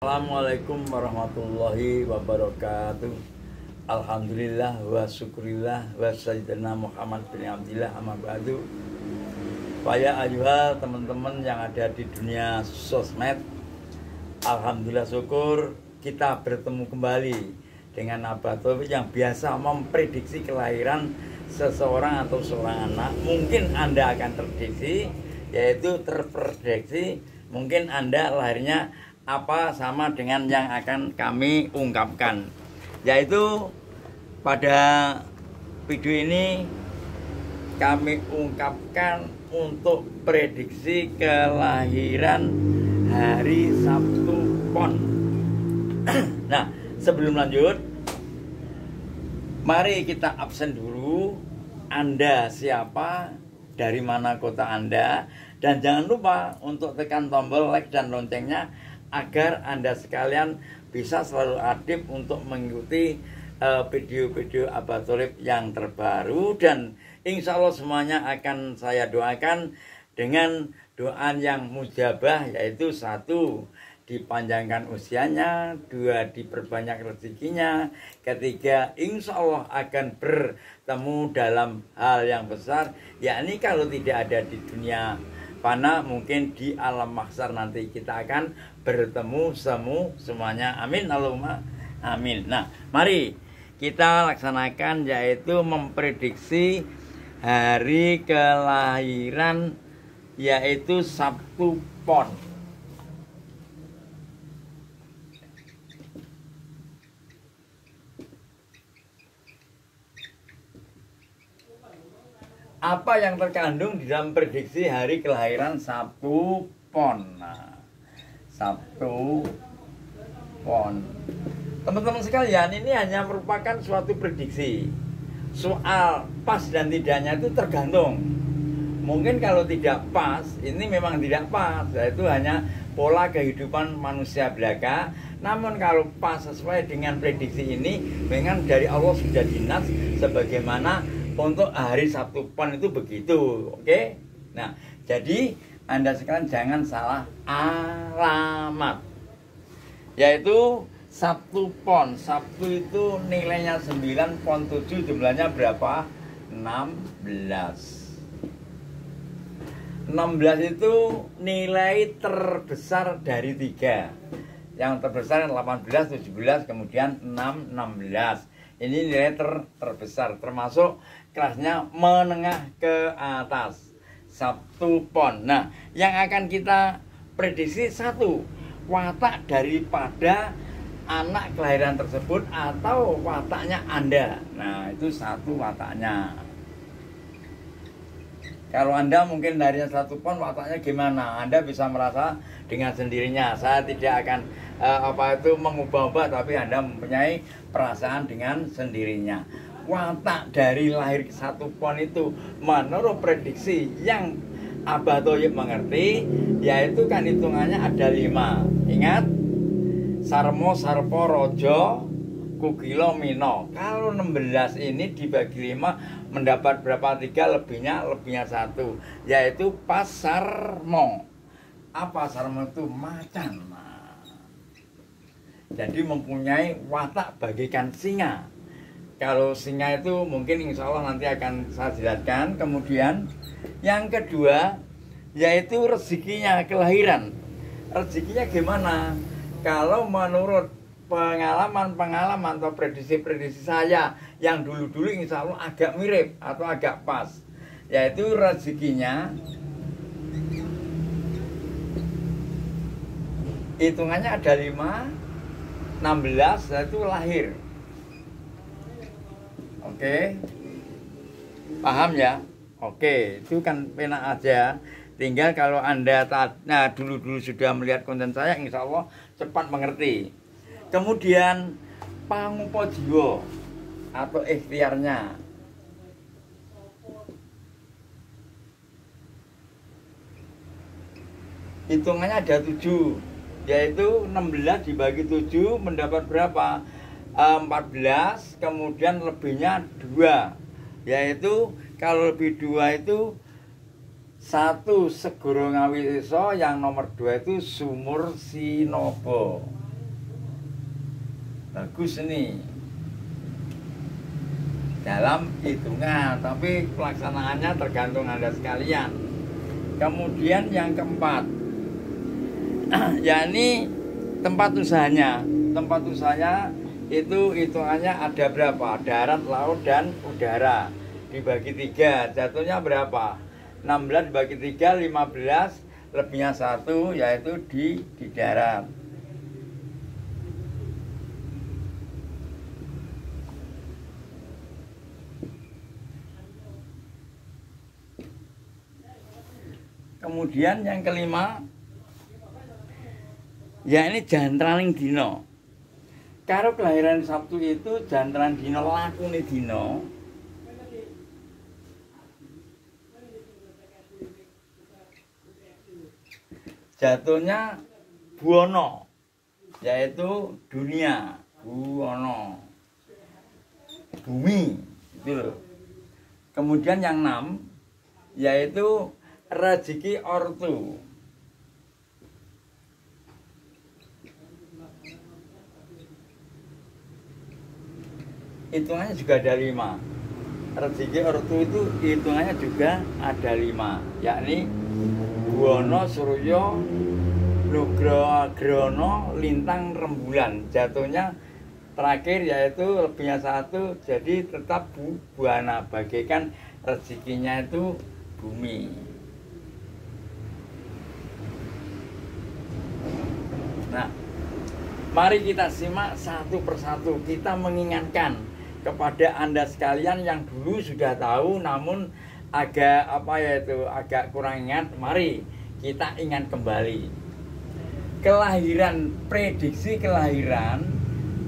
Assalamualaikum warahmatullahi wabarakatuh. Alhamdulillah wa syukurillah wa sayyidina Muhammad bin Abdillah amma ba'du. Saya ayuhal teman-teman yang ada di dunia sosmed, alhamdulillah syukur kita bertemu kembali dengan Abah Taufik yang biasa memprediksi kelahiran seseorang atau seorang anak. Mungkin Anda akan terprediksi, yaitu terprediksi mungkin Anda lahirnya apa sama dengan yang akan kami ungkapkan, yaitu pada video ini kami ungkapkan untuk prediksi kelahiran hari Sabtu Pon. Nah, sebelum lanjut, mari kita absen dulu. Anda siapa, dari mana kota Anda, dan jangan lupa untuk tekan tombol like dan loncengnya agar Anda sekalian bisa selalu aktif untuk mengikuti video-video Abah Taufik yang terbaru. Dan insya Allah semuanya akan saya doakan dengan doa yang mujabah, yaitu 1, dipanjangkan usianya, 2, diperbanyak rezekinya, 3, insya Allah akan bertemu dalam hal yang besar, yakni kalau tidak ada di dunia fana, mungkin di alam mahsyar nanti kita akan bertemu semuanya. Amin Allahumma amin. Nah, mari kita laksanakan, yaitu memprediksi hari kelahiran, yaitu Sabtu Pon. Apa yang terkandung di dalam prediksi hari kelahiran Sabtu Pon? Nah, Sabtu Pon, teman-teman sekalian, ini hanya merupakan suatu prediksi. Soal pas dan tidaknya itu tergantung. Mungkin kalau tidak pas, ini memang tidak pas, yaitu hanya pola kehidupan manusia belaka. Namun kalau pas sesuai dengan prediksi ini, memang dari Allah sudah dinas sebagaimana untuk hari Sabtu Pon itu begitu. Oke? Nah, jadi Anda sekalian jangan salah alamat, yaitu Sabtu Pon. Sabtu itu nilainya 9, Pon 7, jumlahnya berapa? 16. 16 itu nilai terbesar dari 3. Yang terbesar 18, 17, kemudian 6, 16. Ini nilai terbesar, termasuk kelasnya menengah ke atas. Sabtu Pon. Nah, yang akan kita prediksi 1, watak daripada anak kelahiran tersebut atau wataknya Anda. Nah, itu 1 wataknya. Kalau Anda mungkin lahirnya Sabtu Pon, wataknya gimana? Anda bisa merasa dengan sendirinya. Saya tidak akan mengubah-ubah, tapi Anda mempunyai perasaan dengan sendirinya. Watak dari lahir Sabtu Pon itu menurut prediksi yang Abah Taufik mengerti, yaitu kan hitungannya ada 5. Ingat, Sarmo, Sarpo, Rojo, Kukilo, Mino. Kalau 16 ini dibagi 5 mendapat berapa? 3, lebihnya 1, yaitu Pasarmo. Apa Sarmo itu? Macan. Nah, jadi mempunyai watak bagikan singa. Kalau singa itu mungkin insya Allah nanti akan saya jelaskan. Kemudian yang kedua, yaitu rezekinya kelahiran. Rezekinya gimana? Kalau menurut pengalaman atau prediksi saya yang dulu-dulu insya Allah agak mirip atau agak pas, yaitu rezekinya hitungannya ada 5, 16, yaitu lahir. Oke, paham ya? Oke, itu kan penak aja. Tinggal kalau Anda dulu-dulu sudah melihat konten saya, insya Allah cepat mengerti. Kemudian pangupo jiwa atau ikhtiarnya. Hitungannya ada 7, yaitu 16 dibagi 7 mendapat berapa? 14, kemudian lebihnya 2, yaitu kalau lebih 2 itu 1 Segoro Ngawi Iso, yang nomor 2 itu Sumur Sinobo. bagus ini dalam hitungan, tapi pelaksanaannya tergantung Anda sekalian. Kemudian yang keempat, yakni tempat usahanya. Tempat usahanya itu hitungannya ada berapa? Darat, laut, dan udara. Dibagi 3, jatuhnya berapa? 16 dibagi 3, 15, lebihnya 1, yaitu di darat. Kemudian yang kelima, ya ini jantraning dino. Karo kelahiran Sabtu itu jantraning dino, lakune dino. Jatuhnya buono, yaitu dunia, buono, bumi, itu loh. Kemudian yang 6, yaitu rezeki ortu. Hitungannya juga ada 5. Rezeki ortu itu hitungannya juga ada 5, yakni Buwono, Suryo, Nugrono, Lintang, Rembulan. Jatuhnya terakhir yaitu lebihnya 1, jadi tetap buana, bagaikan rezekinya itu bumi. Nah, mari kita simak satu persatu. Kita mengingatkan kepada Anda sekalian yang dulu sudah tahu namun agak agak kurang ingat. Mari kita ingat kembali. Kelahiran, prediksi kelahiran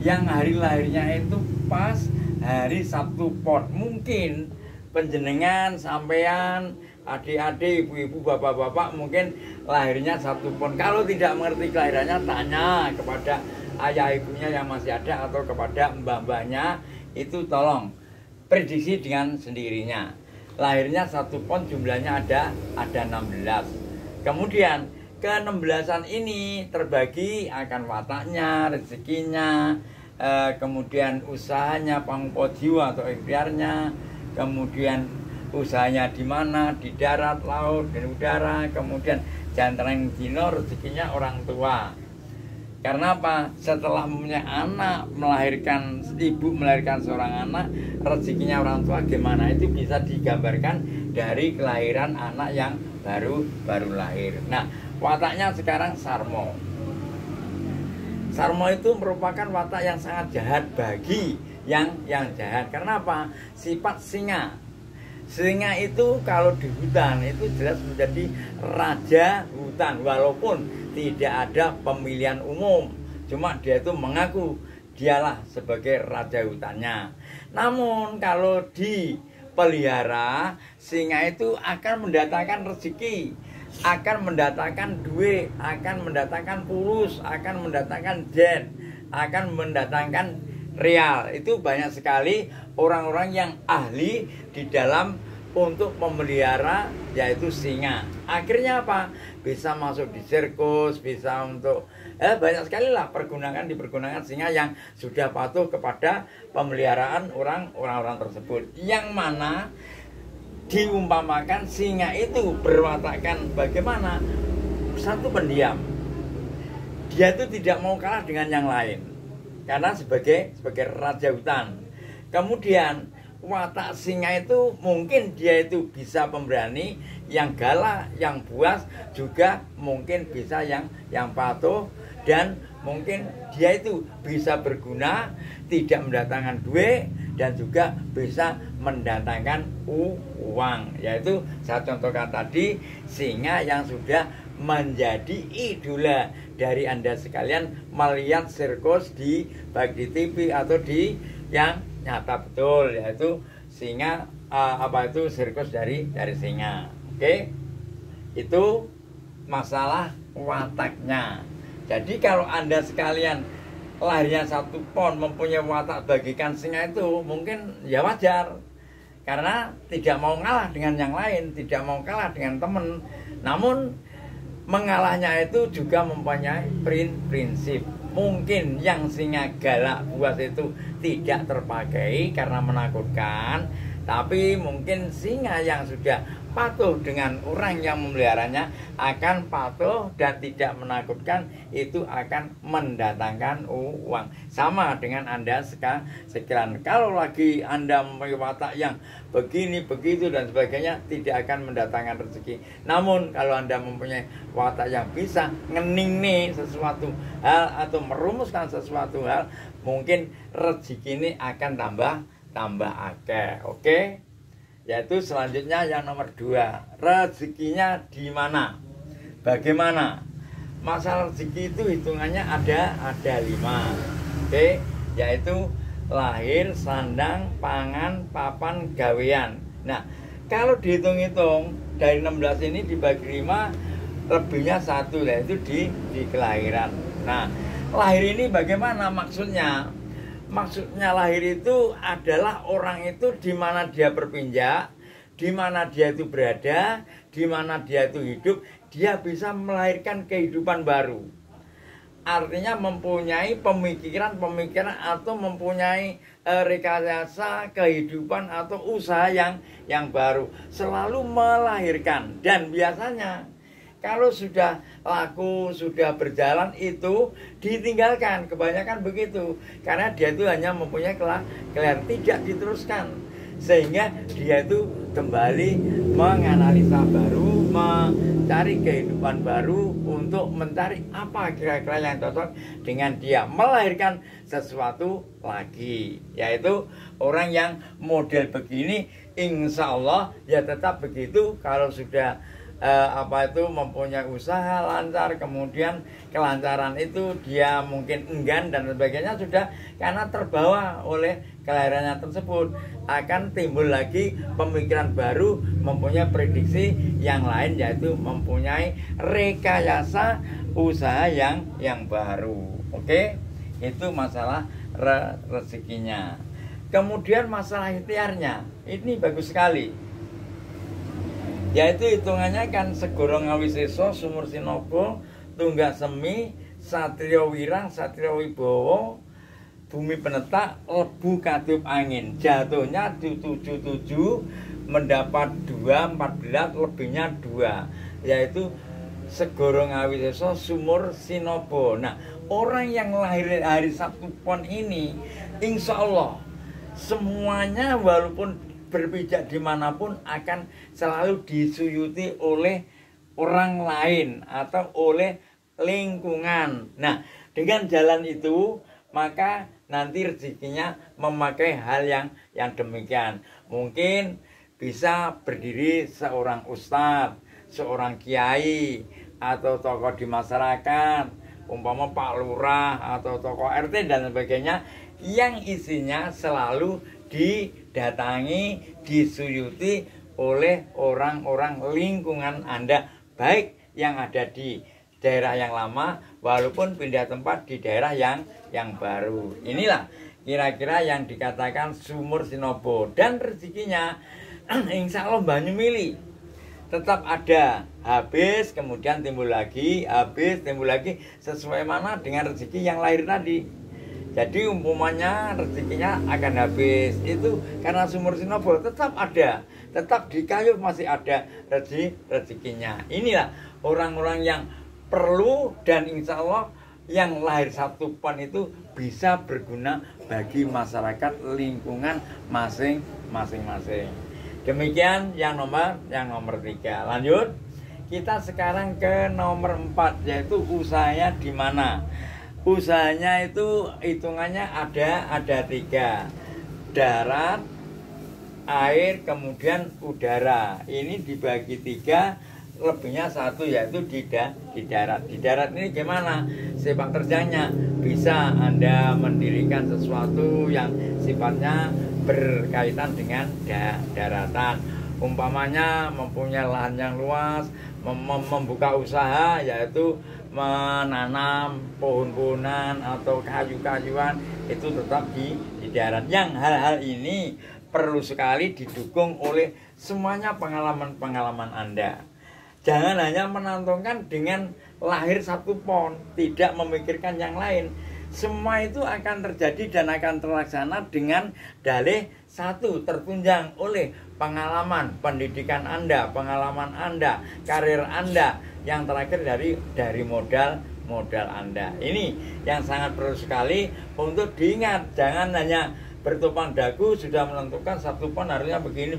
yang hari lahirnya itu pas hari Sabtu Pon. Mungkin penjenengan, sampean, adik-adik, ibu-ibu, bapak-bapak mungkin lahirnya Sabtu Pon. Kalau tidak mengerti kelahirannya, tanya kepada ayah ibunya yang masih ada atau kepada mbah-mbahnya. Itu tolong prediksi dengan sendirinya. Lahirnya Sabtu Pon, jumlahnya ada 16. Kemudian ke-16an ini terbagi akan wataknya, rezekinya, kemudian usahanya, pangpo jiwa atau ikhtiarnya, kemudian usahanya di mana, di darat, laut, dan udara, kemudian jantreng dino, rezekinya orang tua. Karena apa? Setelah mempunyai anak, melahirkan, ibu melahirkan seorang anak, rezekinya orang tua gimana? Itu bisa digambarkan dari kelahiran anak yang baru lahir. Nah, wataknya sekarang Sarmo. Sarmo itu merupakan watak yang sangat jahat bagi yang jahat. Karena apa? Sifat singa. Singa itu kalau di hutan itu jelas menjadi raja hutan, walaupun tidak ada pemilihan umum. Cuma dia itu mengaku dialah sebagai raja hutannya. Namun kalau dipelihara, singa itu akan mendatangkan rezeki, akan mendatangkan duit, akan mendatangkan pulus, akan mendatangkan jen, akan mendatangkan real. Itu banyak sekali orang-orang yang ahli di dalam untuk memelihara yaitu singa. Akhirnya apa? Bisa masuk di sirkus, bisa untuk banyak sekali lah dipergunakan singa yang sudah patuh kepada pemeliharaan orang-orang tersebut. Yang mana diumpamakan singa itu berwatakkan bagaimana? Satu, pendiam. Dia itu tidak mau kalah dengan yang lain karena sebagai raja hutan. Kemudian watak singa itu mungkin dia itu bisa pemberani, yang galak, yang buas, juga mungkin bisa yang patuh, dan mungkin dia itu bisa berguna, tidak mendatangkan duit, dan juga bisa mendatangkan uang. Yaitu saya contohkan tadi, singa yang sudah menjadi idola dari Anda sekalian melihat sirkus baik di TV atau di yang nyata betul, yaitu singa, sirkus dari singa. Oke, itu masalah wataknya. Jadi kalau Anda sekalian lahirnya Sabtu Pon mempunyai watak bagikan singa, itu mungkin ya wajar, karena tidak mau kalah dengan yang lain, tidak mau kalah dengan teman. Namun mengalahnya itu juga mempunyai prinsip. mungkin yang singa galak buas itu tidak terpakai karena menakutkan, tapi mungkin singa yang sudah patuh dengan orang yang memeliharanya akan patuh dan tidak menakutkan, itu akan mendatangkan uang. Sama dengan Anda sekarang, kalau lagi Anda mempunyai watak yang begini, begitu dan sebagainya, tidak akan mendatangkan rezeki. Namun kalau Anda mempunyai watak yang bisa ngening nih sesuatu hal atau merumuskan sesuatu hal, mungkin rezeki ini akan tambah akeh. Oke? Yaitu selanjutnya yang nomor 2, rezekinya di mana, bagaimana. Masalah rezeki itu hitungannya ada 5. Oke, yaitu lahir, sandang, pangan, papan, gawean. Nah, kalau dihitung-hitung dari 16 ini dibagi 5, lebihnya 1, yaitu di kelahiran. Nah, lahir ini bagaimana maksudnya? Maksudnya lahir itu adalah orang itu di mana dia berpinjak, di mana dia itu berada, di mana dia itu hidup, dia bisa melahirkan kehidupan baru. Artinya mempunyai pemikiran atau mempunyai rekayasa kehidupan atau usaha yang baru, selalu melahirkan. Dan biasanya kalau sudah laku, sudah berjalan, itu ditinggalkan. Kebanyakan begitu. Karena dia itu hanya mempunyai kelahiran, tidak diteruskan. Sehingga dia itu kembali menganalisa baru, mencari kehidupan baru, untuk mencari apa kira-kira yang cocok dengan dia, melahirkan sesuatu lagi. Yaitu orang yang model begini, insya Allah ya tetap begitu. Kalau sudah mempunyai usaha lancar, kemudian kelancaran itu dia mungkin enggan dan sebagainya, sudah karena terbawa oleh kelahirannya tersebut, akan timbul lagi pemikiran baru, mempunyai prediksi yang lain, yaitu mempunyai rekayasa usaha yang baru. Oke, itu masalah rezekinya. Kemudian masalah ikhtiarnya, ini bagus sekali. Yaitu hitungannya kan segoro ngawiseso, sumur sinobo, tunggak semi, satrio wirang, satrio wibowo, bumi penetak, lebu katiup angin. Jatuhnya di 77, mendapat 2, 14, lebihnya 2. Yaitu segoro ngawiseso, sumur sinobo. Nah, orang yang lahir hari Sabtu Pon ini, insya Allah semuanya walaupun berpijak dimanapun akan selalu disuyuti oleh orang lain atau oleh lingkungan. Nah, dengan jalan itu maka nanti rezekinya memakai hal yang demikian. Mungkin bisa berdiri seorang ustadz, seorang kiai, atau tokoh di masyarakat, umpama Pak Lurah atau tokoh RT dan sebagainya, yang isinya selalu didatangi, disuyuti oleh orang-orang lingkungan Anda, baik yang ada di daerah yang lama walaupun pindah tempat di daerah yang baru. Inilah kira-kira yang dikatakan sumur sinobo. Dan rezekinya insya Allah banyu mili, tetap ada, habis kemudian timbul lagi, habis timbul lagi, sesuai mana dengan rezeki yang lahir tadi. Jadi umpamanya rezekinya akan habis, itu karena sumur sinobo tetap ada, tetap di kayu masih ada rezekinya. Inilah orang-orang yang perlu, dan insya Allah yang lahir Sabtu Pon itu bisa berguna bagi masyarakat lingkungan masing-masing. Demikian yang nomor 3. Lanjut, kita sekarang ke nomor 4, yaitu usahanya di mana. Usahanya itu hitungannya ada 3, darat, air, kemudian udara. Ini dibagi 3, lebihnya 1, yaitu di darat. Di darat ini gimana sepak terjangnya? Bisa Anda mendirikan sesuatu yang sifatnya berkaitan dengan daratan. Umpamanya mempunyai lahan yang luas, membuka usaha, yaitu menanam pohon-pohonan atau kayu-kayuan, itu tetap di darat. Yang hal-hal ini perlu sekali didukung oleh semuanya pengalaman-pengalaman Anda. Jangan hanya menantungkan dengan lahir 1 pon, tidak memikirkan yang lain. Semua itu akan terjadi dan akan terlaksana dengan dalih 1, tertunjang oleh pengalaman pendidikan Anda, pengalaman Anda, karir Anda, yang terakhir dari modal Anda. Ini yang sangat perlu sekali untuk diingat. Jangan hanya bertopang dagu sudah menentukan 1 pon harusnya begini,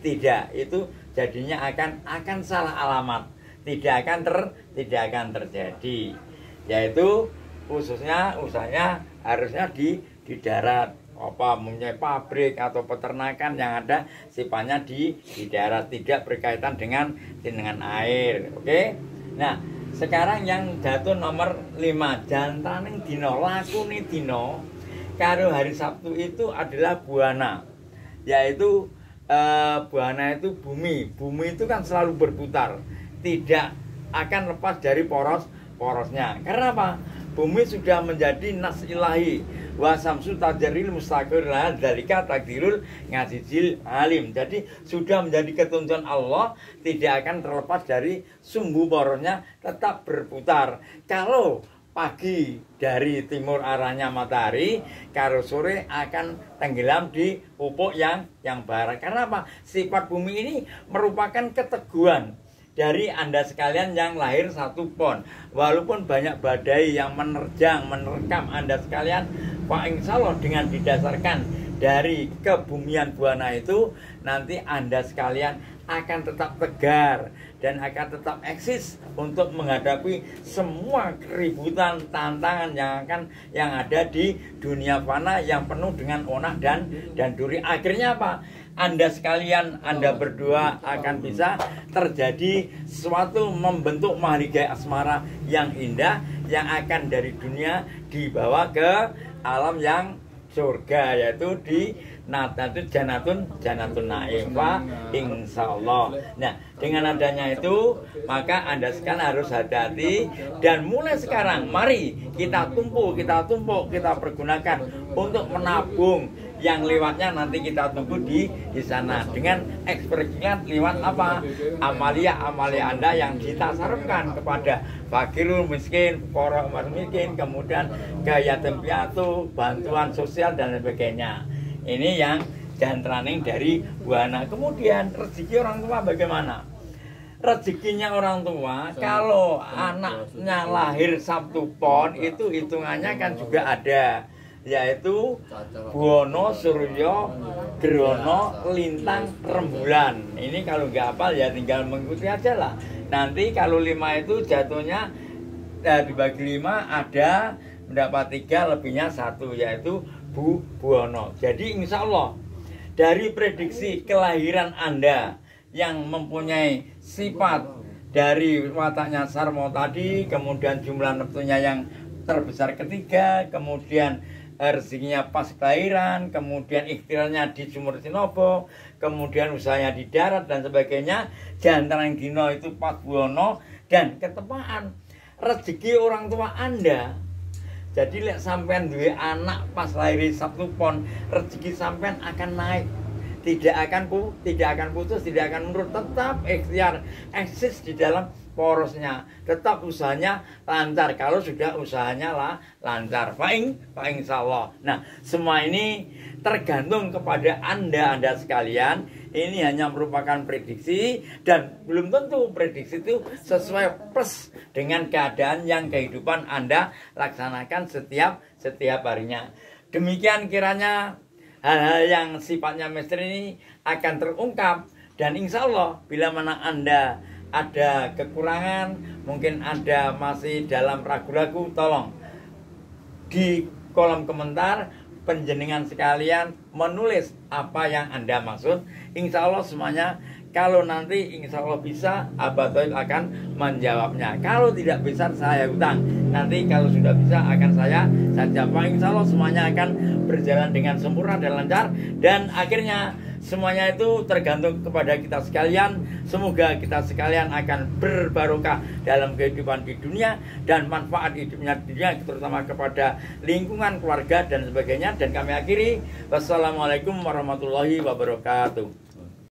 tidak. Itu jadinya akan salah alamat. Tidak akan terjadi. Yaitu khususnya usahanya harusnya di darat, mempunyai pabrik atau peternakan yang ada sifatnya di darat, tidak berkaitan dengan air. Oke. Nah, sekarang yang jatuh nomor 5, jantaning dino, lakune dino karo hari Sabtu itu adalah buana. Yaitu buana itu bumi. Bumi itu kan selalu berputar, tidak akan lepas dari porosnya. Karena apa? Bumi sudah menjadi nas ilahi, wa samsu tajaril mustaqir lah dzalika takdirul ngazizil alim. Jadi sudah menjadi ketentuan Allah, tidak akan terlepas dari sumbu porosnya, tetap berputar. Kalau pagi dari timur arahnya matahari, kalau sore akan tenggelam di ufuk yang barat. Karena apa? Sifat bumi ini merupakan keteguhan dari Anda sekalian yang lahir 1 pon. Walaupun banyak badai yang menerkam Anda sekalian, Pak, insya Allah dengan didasarkan dari kebumian buana itu, nanti Anda sekalian akan tetap tegar dan akan tetap eksis untuk menghadapi semua keributan, tantangan yang ada di dunia fana yang penuh dengan onah dan duri. Akhirnya apa? Anda sekalian, Anda berdua akan bisa terjadi sesuatu, membentuk mahligai asmara yang indah yang akan dari dunia dibawa ke alam yang surga, yaitu di janatun naim, insyaallah. Nah, dengan adanya itu maka Anda sekarang harus hati-hati, dan mulai sekarang mari kita tumpuk, kita pergunakan untuk menabung. Yang lewatnya nanti kita tunggu di sana dengan ekspresinya lewat apa? Amalia Anda yang ditasarufkan kepada fakirul miskin, para miskin, kemudian yatim piatu, bantuan sosial dan sebagainya. Ini yang jantraning dari buana. Kemudian rezeki orang tua bagaimana? Rezekinya orang tua, kalau anaknya lahir 1 pon itu hitungannya kan juga ada, yaitu Buwono, Suryo, Grono, Lintang, Rembulan. Ini kalau nggak hafal ya tinggal mengikuti aja lah. Nanti kalau 5 itu jatuhnya dibagi 5 ada mendapat 3, lebihnya 1, yaitu Buwono. Jadi insya Allah dari prediksi kelahiran Anda yang mempunyai sifat dari wataknya Sarmo tadi, kemudian jumlah neptunya yang terbesar 3, kemudian rezekinya pas kelahiran, kemudian ikhtiarnya di Sumur Sinobo, kemudian usahanya di darat dan sebagainya, jantan dino itu pas Buwono, dan ketepaan rezeki orang tua Anda. Jadi lihat sampean duwe anak pas lahir 1 pon, rezeki sampean akan naik, tidak akan putus, tidak akan menurun, tetap ikhtiar eksis di dalam porosnya, tetap usahanya lancar. Kalau sudah usahanya lancar, insyaallah. Nah, semua ini tergantung kepada Anda sekalian. Ini hanya merupakan prediksi, dan belum tentu prediksi itu sesuai plus dengan keadaan yang kehidupan Anda laksanakan setiap harinya. Demikian kiranya hal-hal yang sifatnya misteri ini akan terungkap, dan insya Allah bila mana Anda ada kekurangan, mungkin Anda masih dalam ragu-ragu, tolong di kolom komentar penjenengan sekalian menulis apa yang Anda maksud. Insya Allah semuanya, kalau nanti insya Allah bisa, Abah Toib akan menjawabnya. Kalau tidak bisa, saya utang. Nanti kalau sudah bisa akan saya jawab. Insya Allah semuanya akan berjalan dengan sempurna dan lancar, dan akhirnya semuanya itu tergantung kepada kita sekalian. Semoga kita sekalian akan berbarokah dalam kehidupan di dunia, dan manfaat hidupnya di dunia, terutama kepada lingkungan, keluarga dan sebagainya. Dan kami akhiri, wassalamualaikum warahmatullahi wabarakatuh.